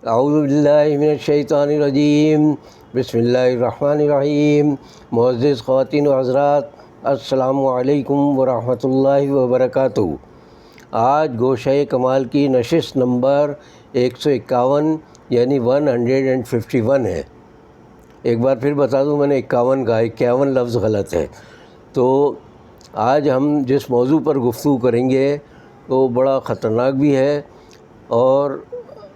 اعوذ باللہ من الشیطان الرجیم، بسم اللہ الرحمن الرحیم۔ معزز خواتین و حضرات، السلام علیکم ورحمۃ اللہ وبرکاتہ۔ آج گوشۂ کمال کی نشست نمبر 151 یعنی 151 ہے۔ ایک بار پھر بتا دوں، میں نے 51 کہا، 51 لفظ غلط ہے۔ تو آج ہم جس موضوع پر گفتگو کریں گے وہ بڑا خطرناک بھی ہے اور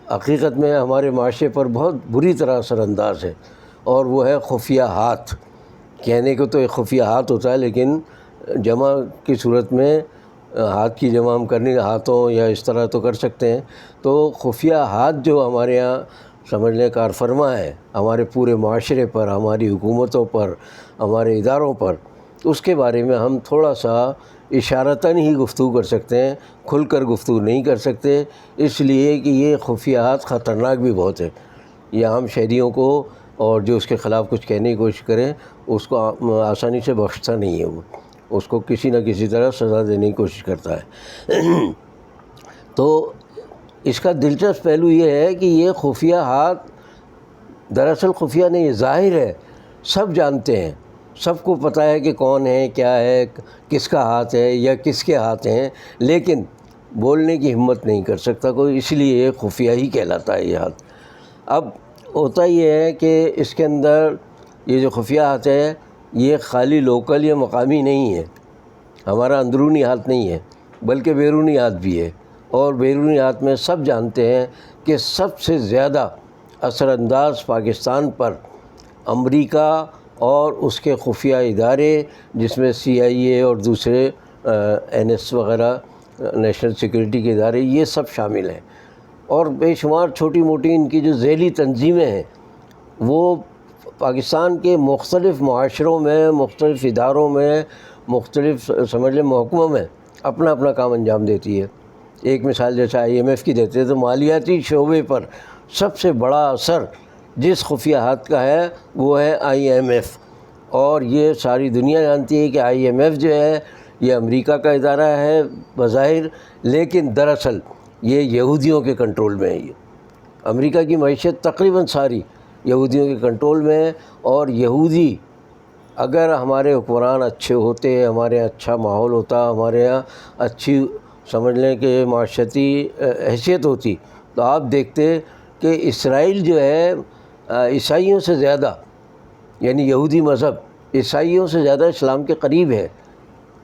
حقیقت میں ہمارے معاشرے پر بہت بری طرح اثر انداز ہے، اور وہ ہے خفیہ ہاتھ۔ کہنے کو تو ایک خفیہ ہاتھ ہوتا ہے، لیکن جمع کی صورت میں ہاتھ کی جمع ہم کرنے ہاتھوں یا اس طرح تو کر سکتے ہیں۔ تو خفیہ ہاتھ جو ہمارے یہاں سمجھ لیں کار فرما ہے ہمارے پورے معاشرے پر، ہماری حکومتوں پر، ہمارے اداروں پر، اس کے بارے میں ہم تھوڑا سا اشارتاً ہی گفتگو کر سکتے ہیں، کھل کر گفتگو نہیں کر سکتے، اس لیے کہ یہ خفیات خطرناک بھی بہت ہے۔ یہ عام شہریوں کو اور جو اس کے خلاف کچھ کہنے کی کوشش کریں اس کو آسانی سے بخشتا نہیں ہے، وہ اس کو کسی نہ کسی طرح سزا دینے کی کوشش کرتا ہے۔ تو اس کا دلچسپ پہلو یہ ہے کہ یہ خفیہ ہاتھ دراصل خفیہ نہیں ہے، ظاہر ہے، سب جانتے ہیں، سب کو پتہ ہے کہ کون ہے، کیا ہے، کس کا ہاتھ ہے یا کس کے ہاتھ ہیں، لیکن بولنے کی ہمت نہیں کر سکتا کوئی، اس لیے یہ خفیہ ہی کہلاتا ہے یہ ہاتھ۔ اب ہوتا یہ ہے کہ اس کے اندر یہ جو خفیہ ہاتھ ہے یہ خالی لوکل یا مقامی نہیں ہے، ہمارا اندرونی ہاتھ نہیں ہے بلکہ بیرونی ہاتھ بھی ہے، اور بیرونی ہاتھ میں سب جانتے ہیں کہ سب سے زیادہ اثر انداز پاکستان پر امریکہ اور اس کے خفیہ ادارے، جس میں CIA اور دوسرے NS وغیرہ نیشنل سیکورٹی کے ادارے، یہ سب شامل ہیں، اور بے شمار چھوٹی موٹی ان کی جو ذیلی تنظیمیں ہیں وہ پاکستان کے مختلف معاشروں میں، مختلف اداروں میں، مختلف سمجھ لیں محکموں میں اپنا اپنا کام انجام دیتی ہے۔ ایک مثال جیسے IMF کی دیتے ہیں تو مالیاتی شعبے پر سب سے بڑا اثر جس خفیہ ہاتھ کا ہے وہ ہے IMF، اور یہ ساری دنیا جانتی ہے کہ IMF جو ہے یہ امریکہ کا ادارہ ہے بظاہر، لیکن دراصل یہ یہودیوں کے کنٹرول میں ہے۔ یہ امریکہ کی معیشت تقریباً ساری یہودیوں کے کنٹرول میں ہے، اور یہودی اگر ہمارے حکمران اچھے ہوتے، ہمارے یہاں اچھا ماحول ہوتا، ہمارے یہاں اچھی سمجھ لیں کہ معاشرتی حیثیت ہوتی، تو آپ دیکھتے کہ اسرائیل جو ہے عیسائیوں سے زیادہ، یعنی یہودی مذہب عیسائیوں سے زیادہ اسلام کے قریب ہے۔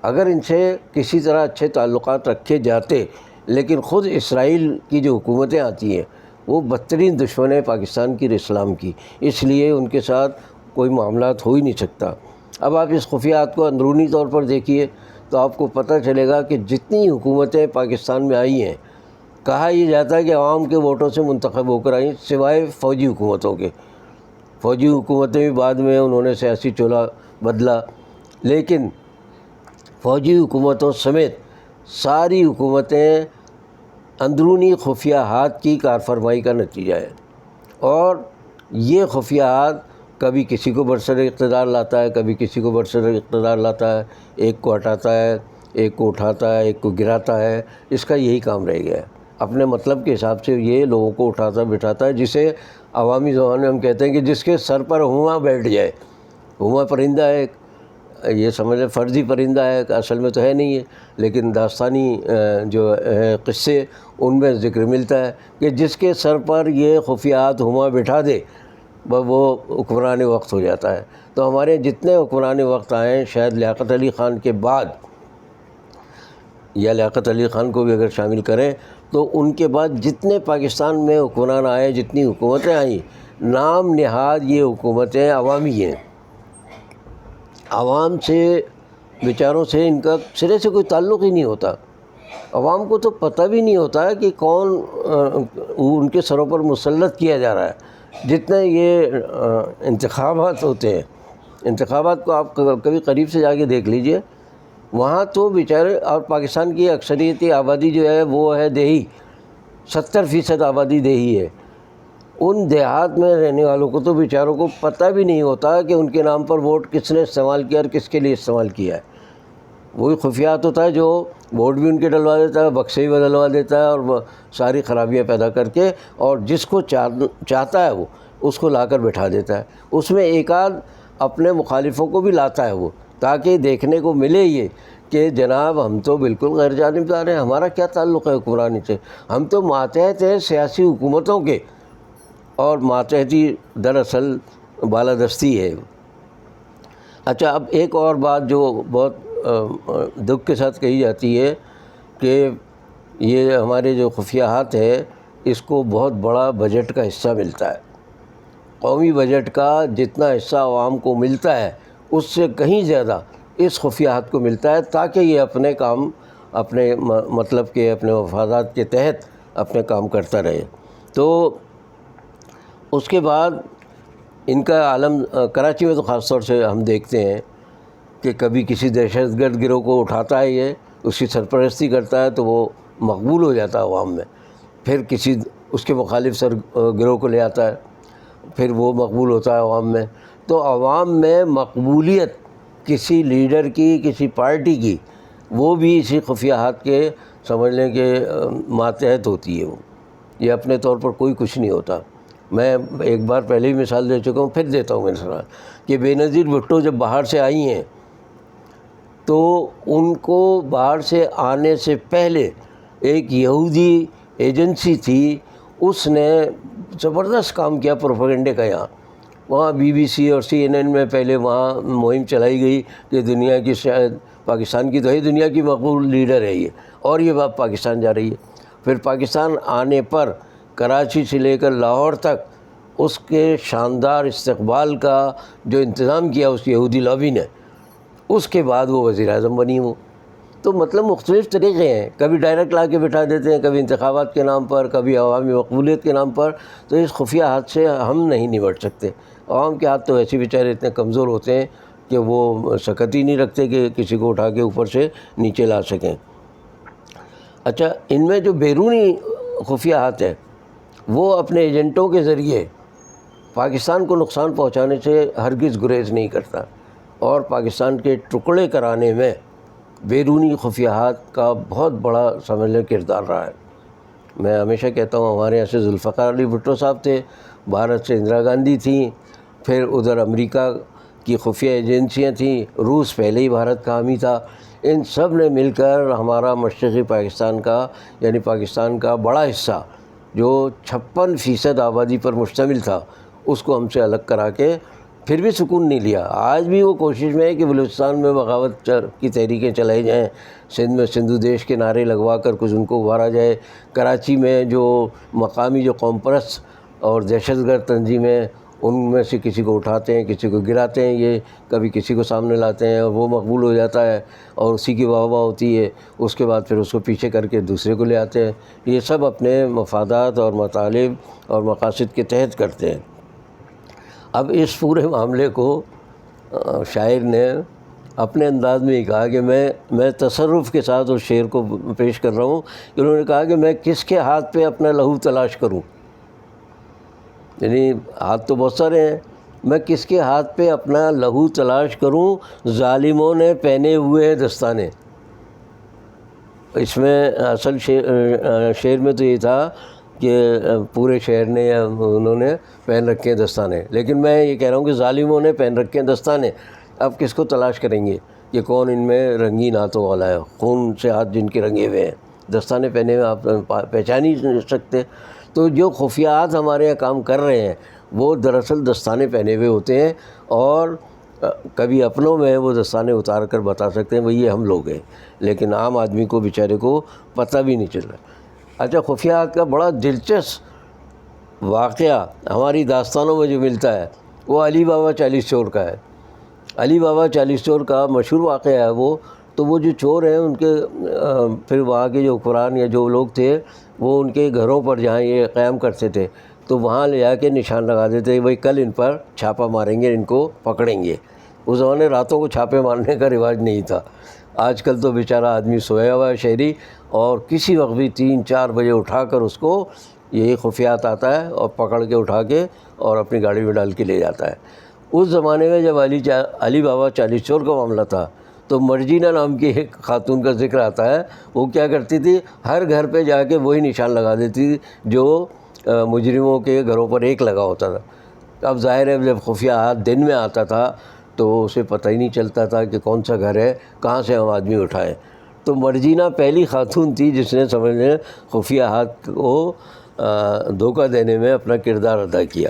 اگر ان سے کسی طرح اچھے تعلقات رکھے جاتے، لیکن خود اسرائیل کی جو حکومتیں آتی ہیں وہ بدترین دشمن ہے پاکستان کی اور اسلام کی، اس لیے ان کے ساتھ کوئی معاملات ہو ہی نہیں سکتا۔ اب آپ اس خفیات کو اندرونی طور پر دیکھیے تو آپ کو پتہ چلے گا کہ جتنی حکومتیں پاکستان میں آئی ہیں، کہا یہ جاتا ہے کہ عوام کے ووٹوں سے منتخب ہو کر آئیں، سوائے فوجی حکومتوں کے۔ فوجی حکومتیں بھی بعد میں انہوں نے سیاسی چولہا بدلا، لیکن فوجی حکومتوں سمیت ساری حکومتیں اندرونی خفیہ ہاتھ کی کارفرمائی کا نتیجہ ہے، اور یہ خفیہ ہاتھ کبھی کسی کو برسر اقتدار لاتا ہے، کبھی کسی کو برسر اقتدار لاتا ہے، ایک کو ہٹاتا ہے، ایک کو اٹھاتا ہے، ایک کو گراتا ہے، اس کا یہی کام رہ گیا ہے۔ اپنے مطلب کے حساب سے یہ لوگوں کو اٹھاتا بٹھاتا ہے، جسے عوامی زبان میں ہم کہتے ہیں کہ جس کے سر پر ہواں بیٹھ جائے۔ ہواں پرندہ ہے، یہ سمجھ لیں فرضی پرندہ ہے، اصل میں تو ہے نہیں ہے، لیکن داستانی جو ہے قصے ان میں ذکر ملتا ہے کہ جس کے سر پر یہ خفیات ہواں بٹھا دے وہ حکمران وقت ہو جاتا ہے۔ تو ہمارے جتنے حکمران وقت آئے، شاید لیاقت علی خان کے بعد، یا لیاقت علی خان کو بھی اگر شامل کریں تو ان کے بعد جتنے پاکستان میں حکمران آئے، جتنی حکومتیں آئیں، نام نہاد یہ حکومتیں عوامی ہیں۔ عوام سے بیچاروں سے ان کا سرے سے کوئی تعلق ہی نہیں ہوتا، عوام کو تو پتہ بھی نہیں ہوتا ہے کہ کون ان کے سروں پر مسلط کیا جا رہا ہے۔ جتنے یہ انتخابات ہوتے ہیں، انتخابات کو آپ کبھی قریب سے جا کے دیکھ لیجئے، وہاں تو بیچارے، اور پاکستان کی اکثریتی آبادی جو ہے وہ ہے دیہی، 70% آبادی دیہی ہے۔ ان دیہات میں رہنے والوں کو تو بیچاروں کو پتہ بھی نہیں ہوتا کہ ان کے نام پر ووٹ کس نے استعمال کیا اور کس کے لیے استعمال کیا ہے۔ وہی خفیات ہوتا ہے جو بورڈ بھی ان کے ڈلوا دیتا ہے، بکسے بھی بدلوا دیتا ہے، اور وہ ساری خرابیاں پیدا کر کے، اور جس کو چاہتا ہے وہ اس کو لا کر بٹھا دیتا ہے۔ اس میں ایک آدھ اپنے مخالفوں کو بھی لاتا ہے وہ، تاکہ دیکھنے کو ملے یہ کہ جناب ہم تو بالکل غیر جانبدار ہیں، ہمارا کیا تعلق ہے حکمرانی سے، ہم تو ماتحت ہیں سیاسی حکومتوں کے، اور ماتحتی دراصل بالادستی ہے۔ اچھا، اب ایک اور بات جو بہت دکھ کے ساتھ کہی جاتی ہے کہ یہ ہمارے جو خفیہات ہے اس کو بہت بڑا بجٹ کا حصہ ملتا ہے۔ قومی بجٹ کا جتنا حصہ عوام کو ملتا ہے اس سے کہیں زیادہ اس خفیہات کو ملتا ہے، تاکہ یہ اپنے کام، اپنے مطلب کہ اپنے مفادات کے تحت اپنے کام کرتا رہے۔ تو اس کے بعد ان کا عالم کراچی میں تو خاص طور سے ہم دیکھتے ہیں کہ کبھی کسی دہشت گرد گروہ کو اٹھاتا ہے، یہ اس کی سرپرستی کرتا ہے تو وہ مقبول ہو جاتا ہے عوام میں، پھر کسی اس کے مخالف گروہ کو لے آتا ہے، پھر وہ مقبول ہوتا ہے عوام میں۔ تو عوام میں مقبولیت کسی لیڈر کی، کسی پارٹی کی، وہ بھی اسی خفیہات کے سمجھ لیں کہ ماتحت ہوتی ہے وہ، یہ اپنے طور پر کوئی کچھ نہیں ہوتا۔ میں ایک بار پہلے ہی مثال دے چکا ہوں، پھر دیتا ہوں مثال کہ بے نظیر بھٹو جب باہر سے آئی ہیں تو ان کو باہر سے آنے سے پہلے ایک یہودی ایجنسی تھی، اس نے زبردست کام کیا پروپیگنڈے کا یہاں، وہاں BBC اور CNN میں پہلے وہاں مہم چلائی گئی کہ دنیا کی، شاید پاکستان کی تو ہے دنیا کی مقبول لیڈر ہے یہ، اور یہ بات پاکستان جا رہی ہے۔ پھر پاکستان آنے پر کراچی سے لے کر لاہور تک اس کے شاندار استقبال کا جو انتظام کیا اس یہودی لابی نے، اس کے بعد وہ وزیر اعظم بنی وہ۔ تو مطلب مختلف طریقے ہیں، کبھی ڈائریکٹ لا کے بٹھا دیتے ہیں، کبھی انتخابات کے نام پر، کبھی عوامی مقبولیت کے نام پر۔ تو اس خفیہ ہاتھ سے ہم نہیں نمٹ سکتے۔ عوام کے ہاتھ تو ایسے بیچارے اتنے کمزور ہوتے ہیں کہ وہ سکت ہی نہیں رکھتے کہ کسی کو اٹھا کے اوپر سے نیچے لا سکیں۔ اچھا، ان میں جو بیرونی خفیہ ہاتھ ہے وہ اپنے ایجنٹوں کے ذریعے پاکستان کو نقصان پہنچانے سے ہرگز گریز نہیں کرتا، اور پاکستان کے ٹکڑے کرانے میں بیرونی خفیہات کا بہت بڑا سمجھ لیں کردار رہا ہے۔ میں ہمیشہ کہتا ہوں، ہمارے یہاں سے ذوالفقار علی بھٹو صاحب تھے، بھارت سے اندرا گاندھی تھیں، پھر ادھر امریکہ کی خفیہ ایجنسیاں تھیں، روس پہلے ہی بھارت کا حامی تھا۔ ان سب نے مل کر ہمارا مشرقی پاکستان کا، یعنی پاکستان کا بڑا حصہ جو 56% آبادی پر مشتمل تھا، اس کو ہم سے الگ کرا کے پھر بھی سکون نہیں لیا۔ آج بھی وہ کوشش میں ہے کہ بلوچستان میں بغاوت کی تحریکیں چلائی جائیں، سندھ میں سندھو دیش کے نعرے لگوا کر کچھ ان کو ابھارا جائے، کراچی میں جو مقامی جو قوم پرست اور دہشت گرد تنظیمیں، ان میں سے کسی کو اٹھاتے ہیں، کسی کو گراتے ہیں، یہ کبھی کسی کو سامنے لاتے ہیں اور وہ مقبول ہو جاتا ہے اور اسی کی واہ واہ ہوتی ہے، اس کے بعد پھر اس کو پیچھے کر کے دوسرے کو لے آتے ہیں۔ یہ سب اپنے مفادات اور مطالب اور مقاصد کے تحت کرتے ہیں۔ اب اس پورے معاملے کو شاعر نے اپنے انداز میں یہ کہا کہ میں تصرف کے ساتھ اس شعر کو پیش کر رہا ہوں کہ انہوں نے کہا کہ میں کس کے ہاتھ پہ اپنا لہو تلاش کروں، یعنی ہاتھ تو بہت سارے ہیں، میں کس کے ہاتھ پہ اپنا لہو تلاش کروں، ظالموں نے پہنے ہوئے ہیں دستانے۔ اس میں اصل شعر میں تو یہ تھا کہ پورے شہر نے یا انہوں نے پہن رکھے ہیں دستانے، لیکن میں یہ کہہ رہا ہوں کہ ظالموں نے پہن رکھے ہیں دستانے۔ اب کس کو تلاش کریں گے کہ کون ان میں رنگین ہاتھوں والا ہے، خون سے ہاتھ جن کے رنگے ہوئے ہیں، دستانے پہنے ہوئے آپ پہچان ہی نہیں سکتے۔ تو جو خفیات ہمارے یہاں کام کر رہے ہیں وہ دراصل دستانے پہنے ہوئے ہوتے ہیں، اور کبھی اپنوں میں وہ دستانے اتار کر بتا سکتے ہیں بھئی یہ ہم لوگ ہیں، لیکن عام آدمی کو بیچارے کو پتہ بھی نہیں چل رہا۔ اچھا، خفیات کا بڑا دلچسپ واقعہ ہماری داستانوں میں جو ملتا ہے وہ علی بابا 40 چور کا ہے۔ علی بابا 40 چور کا مشہور واقعہ ہے وہ۔ تو وہ جو چور ہیں ان کے پھر وہاں کے جو حکمران یا جو لوگ تھے وہ ان کے گھروں پر جہاں یہ قیام کرتے تھے تو وہاں لے جا کے نشان لگا دیتے بھائی کل ان پر چھاپہ ماریں گے، ان کو پکڑیں گے۔ اس زمانے راتوں کو چھاپے مارنے کا رواج نہیں تھا، آج کل تو بیچارہ آدمی سویا ہوا ہے شہری، اور کسی وقت بھی 3-4 بجے اٹھا کر اس کو یہی خفیات آتا ہے اور پکڑ کے اٹھا کے اور اپنی گاڑی میں ڈال کے لے جاتا ہے۔ اس زمانے میں جب علی بابا 40 چور کا معاملہ تھا تو مرجینہ نام کی ایک خاتون کا ذکر آتا ہے، وہ کیا کرتی تھی، ہر گھر پہ جا کے وہی نشان لگا دیتی تھی جو مجرموں کے گھروں پر ایک لگا ہوتا تھا۔ اب ظاہر ہے جب خفیہ ہاتھ دن میں آتا تھا تو اسے پتہ ہی نہیں چلتا تھا کہ کون سا گھر ہے، کہاں سے ہم آدمی اٹھائیں۔ تو مرجینہ پہلی خاتون تھی جس نے سمجھ لیں خفیہ ہاتھ کو دھوکہ دینے میں اپنا کردار ادا کیا۔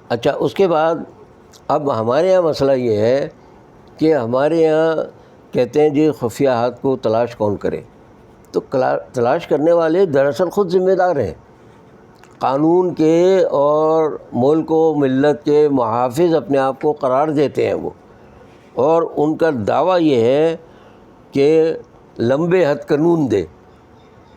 اچھا، اس کے بعد اب ہمارے یہاں مسئلہ یہ ہے کہ ہمارے یہاں کہتے ہیں جی خفیہ ہاتھ کو تلاش کون کرے؟ تو تلاش کرنے والے دراصل خود ذمہ دار ہیں، قانون کے اور ملک و ملت کے محافظ اپنے آپ کو قرار دیتے ہیں وہ، اور ان کا دعویٰ یہ ہے کہ لمبے ہاتھ قانون دے،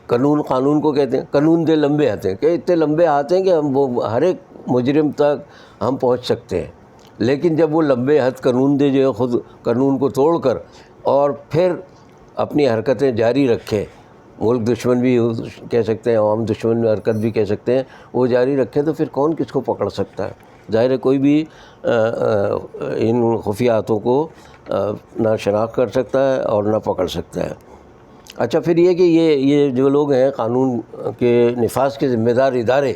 قانون کو کہتے ہیں قانون دے لمبے ہاتھ ہیں، کہ اتنے لمبے ہاتھ ہیں کہ ہم وہ ہر ایک مجرم تک ہم پہنچ سکتے ہیں۔ لیکن جب وہ لمبے ہاتھ قانون دے جو ہے خود قانون کو توڑ کر اور پھر اپنی حرکتیں جاری رکھے، ملک دشمن بھی کہہ سکتے ہیں، عوام دشمن میں حرکت بھی کہہ سکتے ہیں، وہ جاری رکھے تو پھر کون کس کو پکڑ سکتا ہے؟ ظاہر ہے کوئی بھی ان خفیہ ہاتھوں کو نہ شناخت کر سکتا ہے اور نہ پکڑ سکتا ہے۔ اچھا، پھر یہ کہ یہ جو لوگ ہیں قانون کے نفاذ کے ذمہ دار ادارے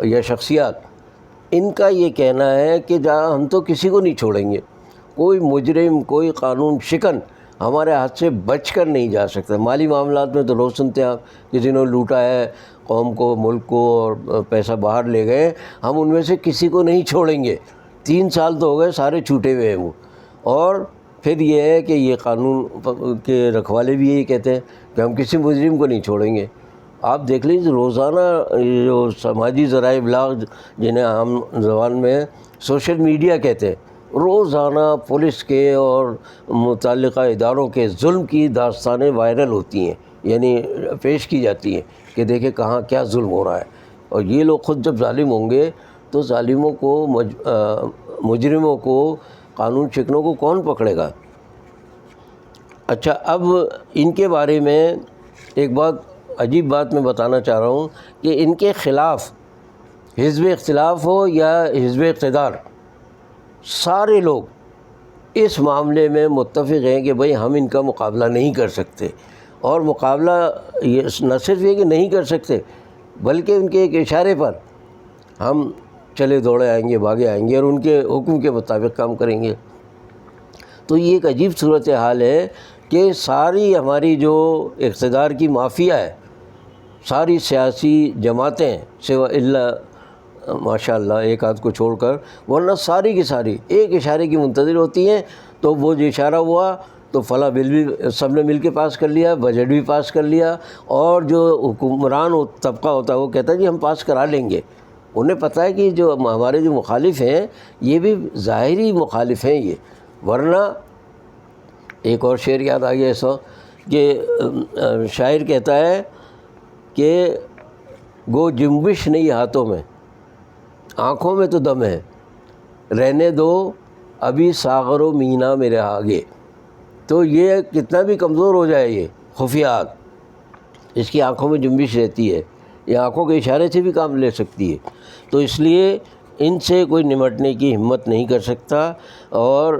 یا شخصیات، ان کا یہ کہنا ہے کہ جہاں ہم تو کسی کو نہیں چھوڑیں گے، کوئی مجرم کوئی قانون شکن ہمارے ہاتھ سے بچ کر نہیں جا سکتا۔ مالی معاملات میں تو روز سنتے ہیں آپ، کسی نے لوٹا ہے قوم کو، ملک کو، اور پیسہ باہر لے گئے، ہم ان میں سے کسی کو نہیں چھوڑیں گے۔ 3 سال تو ہو گئے سارے چھوٹے ہوئے ہیں وہ۔ اور پھر یہ ہے کہ یہ قانون کے رکھوالے بھی یہی کہتے ہیں کہ ہم کسی مجرم کو نہیں چھوڑیں گے۔ آپ دیکھ لیجیے روزانہ جو سماجی ذرائع ابلاغ جنہیں عام زبان میں سوشل میڈیا کہتے ہیں، روزانہ پولیس کے اور متعلقہ اداروں کے ظلم کی داستانیں وائرل ہوتی ہیں، یعنی پیش کی جاتی ہیں کہ دیکھیں کہاں کیا ظلم ہو رہا ہے۔ اور یہ لوگ خود جب ظالم ہوں گے تو ظالموں کو مجرموں کو، قانون شکنوں کو کون پکڑے گا؟ اچھا، اب ان کے بارے میں ایک بات عجیب بات میں بتانا چاہ رہا ہوں کہ ان کے خلاف حزب اختلاف ہو یا حزب اقتدار، سارے لوگ اس معاملے میں متفق ہیں کہ بھئی ہم ان کا مقابلہ نہیں کر سکتے۔ اور مقابلہ یہ نہ صرف یہ کہ نہیں کر سکتے، بلکہ ان کے ایک اشارے پر ہم چلے دوڑے آئیں گے، بھاگے آئیں گے اور ان کے حکم کے مطابق کام کریں گے۔ تو یہ ایک عجیب صورتحال ہے کہ ساری ہماری جو اقتدار کی مافیا ہے، ساری سیاسی جماعتیں سوائے اللہ ماشاء اللہ ایک آدھ کو چھوڑ کر، ورنہ ساری کی ساری ایک اشارے کی منتظر ہوتی ہیں۔ تو وہ جو اشارہ ہوا تو فلاں بل بھی سب نے مل کے پاس کر لیا، بجٹ بھی پاس کر لیا، اور جو حکمران طبقہ ہوتا ہے وہ کہتا ہے جی ہم پاس کرا لیں گے۔ انہیں پتہ ہے کہ جو ہمارے جو مخالف ہیں یہ بھی ظاہری مخالف ہیں یہ، ورنہ ایک اور شعر یاد آ گیا اس وقت کہ شاعر کہتا ہے کہ گو جنبش نہیں ہاتھوں میں، آنکھوں میں تو دم ہے، رہنے دو ابھی ساغر و مینا میرے آگے۔ تو یہ کتنا بھی کمزور ہو جائے یہ خفیات، اس کی آنکھوں میں جنبش رہتی ہے، یہ آنکھوں کے اشارے سے بھی کام لے سکتی ہے۔ تو اس لیے ان سے کوئی نمٹنے کی ہمت نہیں کر سکتا۔ اور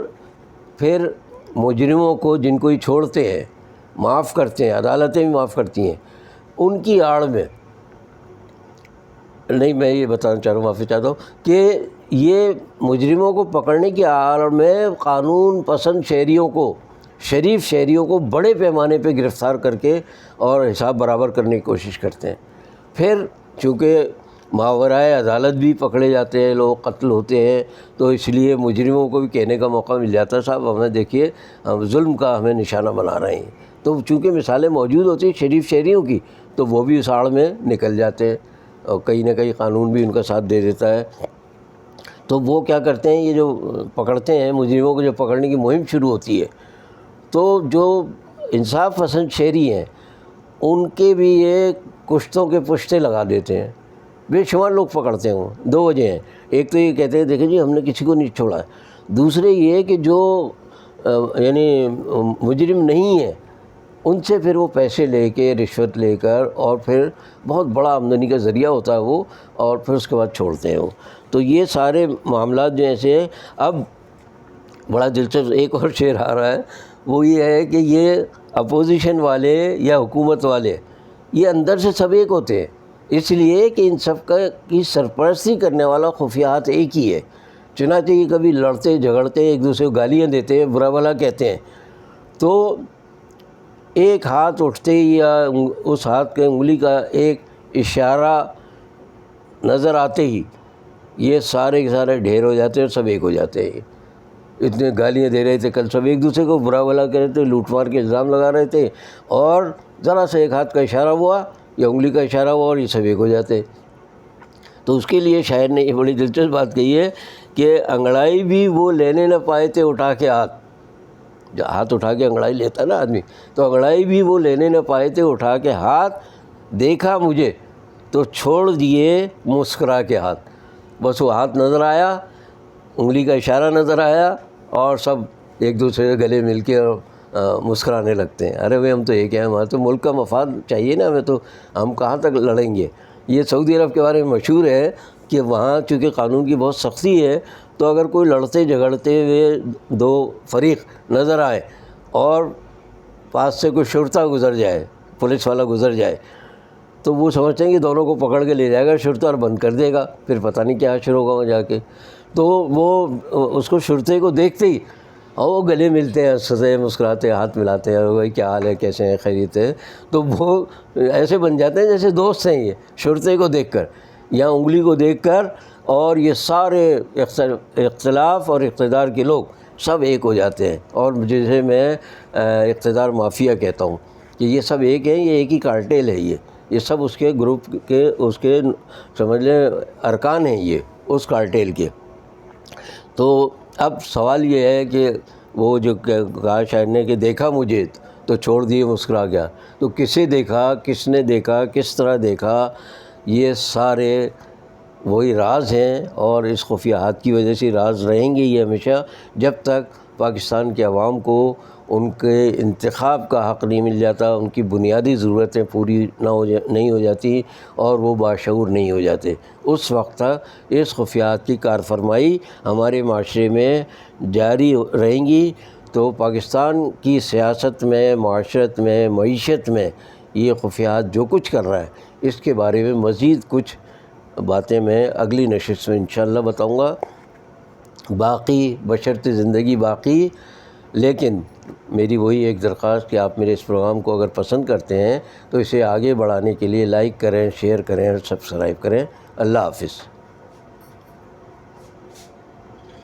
پھر مجرموں کو جن کو ہی چھوڑتے ہیں، معاف کرتے ہیں، عدالتیں بھی معاف کرتی ہیں، ان کی آڑ میں نہیں، میں یہ بتانا چاہ رہا ہوں، معافی چاہتا ہوں کہ یہ مجرموں کو پکڑنے کی آڑ میں قانون پسند شہریوں کو، شریف شہریوں کو بڑے پیمانے پہ گرفتار کر کے اور حساب برابر کرنے کی کوشش کرتے ہیں۔ پھر چونکہ ماورائے عدالت بھی پکڑے جاتے ہیں لوگ، قتل ہوتے ہیں، تو اس لیے مجرموں کو بھی کہنے کا موقع مل جاتا ہے صاحب ہمیں دیکھیے ہم ظلم کا ہمیں نشانہ بنا رہے ہیں۔ تو چونکہ مثالیں موجود ہوتی ہیں شریف شہریوں کی، تو وہ بھی اس آڑ میں نکل جاتے ہیں اور کہیں نہ کہیں قانون بھی ان کا ساتھ دے دیتا ہے۔ تو وہ کیا کرتے ہیں، یہ جو پکڑتے ہیں مجرموں کو، جو پکڑنے کی مہم شروع ہوتی ہے تو جو انصاف پسند شہری ہیں ان کے بھی یہ کشتوں کے پشتے لگا دیتے ہیں، بے شمار لوگ پکڑتے ہیں وہ۔ 2 وجہ ہیں، ایک تو یہ کہتے ہیں دیکھیں جی ہم نے کسی کو نہیں چھوڑا ہے، دوسرے یہ کہ جو یعنی مجرم نہیں ہیں ان سے پھر وہ پیسے لے کے، رشوت لے کر، اور پھر بہت بڑا آمدنی کا ذریعہ ہوتا ہے وہ، اور پھر اس کے بعد چھوڑتے ہیں وہ۔ تو یہ سارے معاملات جو ایسے ہیں۔ اب بڑا دلچسپ ایک اور شعر آ رہا ہے، وہ یہ ہے کہ یہ اپوزیشن والے یا حکومت والے یہ اندر سے سب ایک ہوتے ہیں، اس لیے کہ ان سب کی سرپرستی کرنے والا خفیات ایک ہی ہے۔ چنانچہ یہ کبھی لڑتے جھگڑتے ایک دوسرے کو گالیاں دیتے ہیں، برا بھلا کہتے ہیں، تو ایک ہاتھ اٹھتے ہی یا اس ہاتھ کے انگلی کا ایک اشارہ نظر آتے ہی یہ سارے کے سارے ڈھیر ہو جاتے ہیں اور سب ایک ہو جاتے ہیں۔ اتنے گالیاں دے رہے تھے کل، سب ایک دوسرے کو برا بھلا کہہ رہے تھے، لوٹ مار کے الزام لگا رہے تھے، اور ذرا سا ایک ہاتھ کا اشارہ ہوا یا انگلی کا اشارہ ہوا اور یہ سب ایک ہو جاتے۔ تو اس کے لیے شاعر نے یہ بڑی دلچسپ بات کہی ہے کہ انگڑائی بھی وہ لینے نہ پائے تھے اٹھا کے ہاتھ اٹھا کے انگڑائی لیتا نا آدمی، تو انگڑائی بھی وہ لینے نہ پائے تھے اٹھا کے ہاتھ، دیکھا مجھے تو چھوڑ دیے مسکرا کے ہاتھ۔ بس وہ ہاتھ نظر آیا، انگلی کا اشارہ نظر آیا، اور سب ایک دوسرے سے گلے مل کے مسکرانے لگتے ہیں۔ ارے بھائی ہم تو ایک ہیں، ہمارا تو ملک کا مفاد چاہیے نا، ہمیں تو ہم کہاں تک لڑیں گے۔ یہ سعودی عرب کے بارے میں مشہور ہے کہ وہاں چونکہ قانون کی بہت سختی ہے، تو اگر کوئی لڑتے جھگڑتے ہوئے دو فریق نظر آئے اور پاس سے کوئی شرطا گزر جائے، پولیس والا گزر جائے، تو وہ سمجھتے ہیں کہ دونوں کو پکڑ کے لے جائے گا شرطا اور بند کر دے گا، پھر پتہ نہیں کیا شروع ہوگا وہاں جا کے۔ تو وہ اس کو شرطے کو دیکھتے ہی اور وہ گلے ملتے ہیں، سزے مسکراتے ہیں، ہاتھ ملاتے ہیں، بھائی کیا حال ہے، کیسے ہیں، خیریت ہے، تو وہ ایسے بن جاتے ہیں جیسے دوست ہیں۔ یہ شرطے کو دیکھ کر یا انگلی کو دیکھ کر، اور یہ سارے اختلاف اور اقتدار کے لوگ سب ایک ہو جاتے ہیں، اور جسے میں اقتدار مافیا کہتا ہوں کہ یہ سب ایک ہیں، یہ ایک ہی کارٹیل ہے، یہ سب اس کے گروپ کے، اس کے سمجھ لیں ارکان ہیں یہ اس کارٹیل کے۔ تو اب سوال یہ ہے کہ وہ جو کہا شاعر نے کہ دیکھا مجھے تو چھوڑ دیے مسکرا گیا، تو کسے دیکھا، کس نے دیکھا، کس طرح دیکھا، یہ سارے وہی راز ہیں، اور اس خفیہ ہاتھ کی وجہ سے راز رہیں گے یہ ہمیشہ، جب تک پاکستان کے عوام کو ان کے انتخاب کا حق نہیں مل جاتا، ان کی بنیادی ضرورتیں پوری نہیں ہو جاتی، اور وہ باشعور نہیں ہو جاتے۔ اس وقت تک اس خفیہ ہاتھ کی کارفرمائی ہمارے معاشرے میں جاری رہیں گی، تو پاکستان کی سیاست میں، معاشرت میں، معیشت میں یہ خفیہ ہاتھ جو کچھ کر رہا ہے، اس کے بارے میں مزید کچھ باتیں میں اگلی نشست میں انشاءاللہ بتاؤں گا، باقی بشرط زندگی باقی۔ لیکن میری وہی ایک درخواست کہ آپ میرے اس پروگرام کو اگر پسند کرتے ہیں تو اسے آگے بڑھانے کے لیے لائک کریں، شیئر کریں اور سبسکرائب کریں۔ اللہ حافظ۔